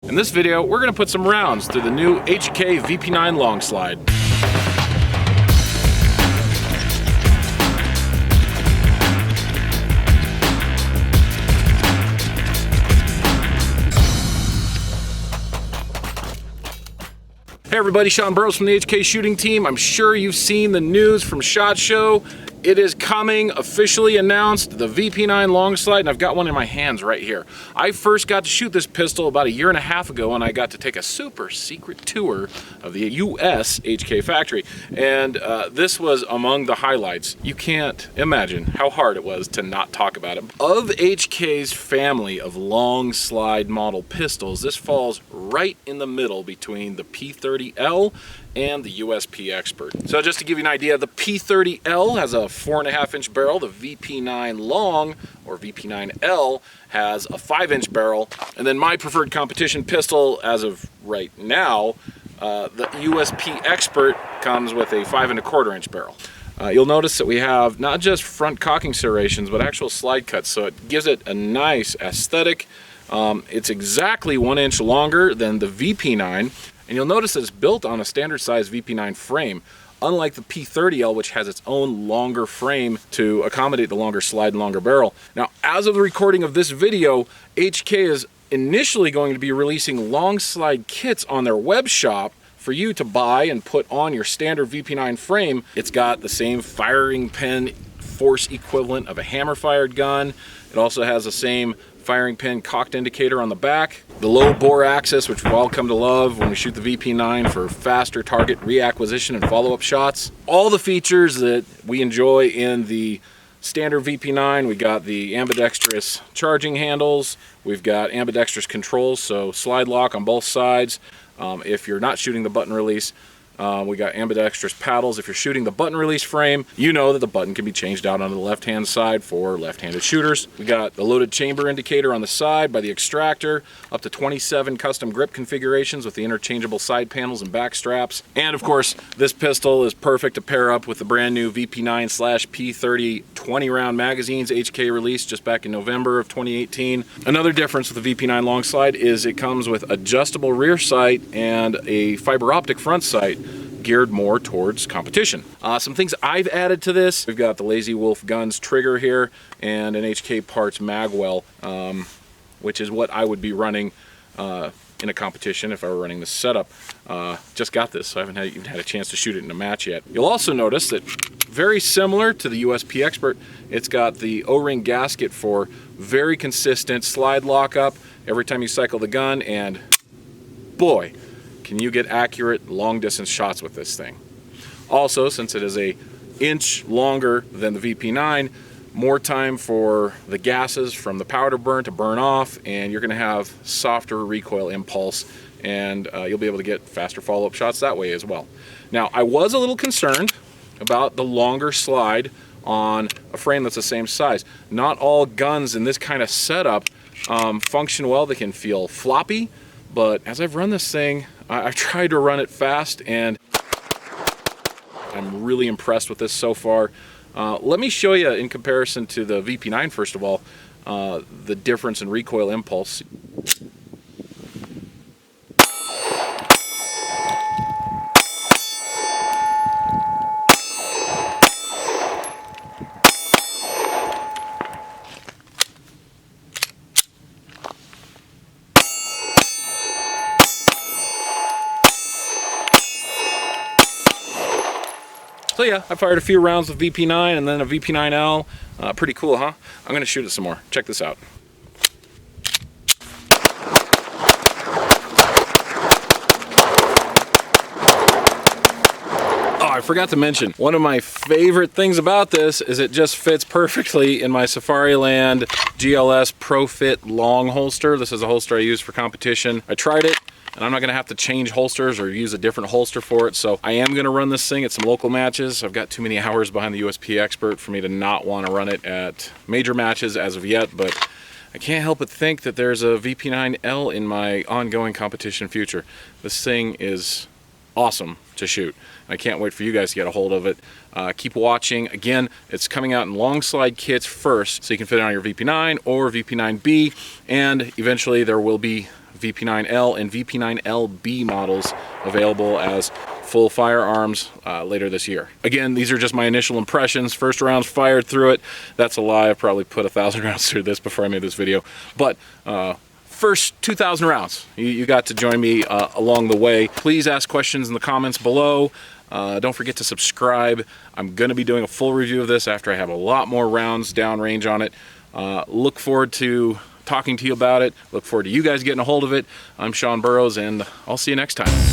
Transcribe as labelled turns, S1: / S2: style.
S1: In this video, we're going to put some rounds through the new HK VP9 Long Slide. Hey everybody, Sean Burrows from the HK shooting team. I'm sure you've seen the news from SHOT Show. It is coming, officially announced, the VP9 Long Slide, and I've got one in my hands right here. I first got to shoot this pistol about 1.5 years ago, and I got to take a super secret tour of the US HK factory. And this was among the highlights. You can't imagine how hard it was to not talk about it. Of HK's family of long slide model pistols, this falls right in the middle between the P30L and the USP Expert. So just to give you an idea, the P30L has a 4.5-inch barrel, the VP9 Long, or VP9L, has a 5-inch barrel, and then my preferred competition pistol, as of right now, the USP Expert comes with a 5.25-inch barrel. You'll notice that we have not just front cocking serrations, but actual slide cuts, so it gives it a nice aesthetic. It's exactly 1 inch longer than the VP9, and you'll notice that it's built on a standard size VP9 frame, unlike the P30L, which has its own longer frame to accommodate the longer slide and longer barrel. Now, as of the recording of this video, HK is initially going to be releasing long slide kits on their web shop for you to buy and put on your standard VP9 frame. It's got the same firing pin force equivalent of a hammer-fired gun. It also has the same firing pin cocked indicator on the back, the low bore axis, which we've all come to love when we shoot the VP9 for faster target reacquisition and follow-up shots. All the features that we enjoy in the standard VP9. We got the ambidextrous charging handles, we've got ambidextrous controls, so slide lock on both sides. If you're not shooting the button release, we got ambidextrous paddles. If you're shooting the button release frame, you know that the button can be changed out onto the left-hand side for left-handed shooters. We got the loaded chamber indicator on the side by the extractor, up to 27 custom grip configurations with the interchangeable side panels and back straps. And of course, this pistol is perfect to pair up with the brand new VP9/P30 20-round magazines HK released just back in November of 2018. Another difference with the VP9 Long Slide is it comes with adjustable rear sight and a fiber optic front sight, geared more towards competition. Some things I've added to this: we've got the Lazy Wolf Guns trigger here and an HK Parts magwell, which is what I would be running in a competition if I were running this setup. Just got this, so I haven't even had a chance to shoot it in a match yet. You'll also notice that, very similar to the USP Expert, it's got the O-ring gasket for very consistent slide lockup every time you cycle the gun, and boy, can you get accurate long distance shots with this thing. Also, since it is an inch longer than the VP9, more time for the gases from the powder burn to burn off, and you're going to have softer recoil impulse, and you'll be able to get faster follow-up shots that way as well. Now, I was a little concerned about the longer slide on a frame that's the same size. Not all guns in this kind of setup function well. They can feel floppy, but as I've run this thing, I've tried to run it fast, and I'm really impressed with this so far. Let me show you, in comparison to the VP9, first of all, the difference in recoil impulse. So yeah, I fired a few rounds with VP9 and then a VP9L. Pretty cool, huh? I'm gonna shoot it some more. Check this out. Oh, I forgot to mention, one of my favorite things about this is it just fits perfectly in my Safariland GLS Pro Fit long holster. This is a holster I use for competition. I tried it, and I'm not gonna have to change holsters or use a different holster for it, so I am gonna run this thing at some local matches. I've got too many hours behind the USP Expert for me to not want to run it at major matches as of yet, but I can't help but think that there's a VP9L in my ongoing competition future. This thing is awesome to shoot. I can't wait for you guys to get a hold of it. Keep watching. Again, it's coming out in long slide kits first, so you can fit it on your VP9 or VP9B, and eventually there will be VP9L and VP9LB models available as full firearms later this year. Again, these are just my initial impressions. First rounds fired through it. That's a lie. I've probably put 1,000 rounds through this before I made this video. But first 2,000 rounds. You got to join me along the way. Please ask questions in the comments below. Don't forget to subscribe. I'm going to be doing a full review of this after I have a lot more rounds downrange on it. Look forward to talking to you about it. Look forward to you guys getting a hold of it. I'm Sean Burrows, and I'll see you next time.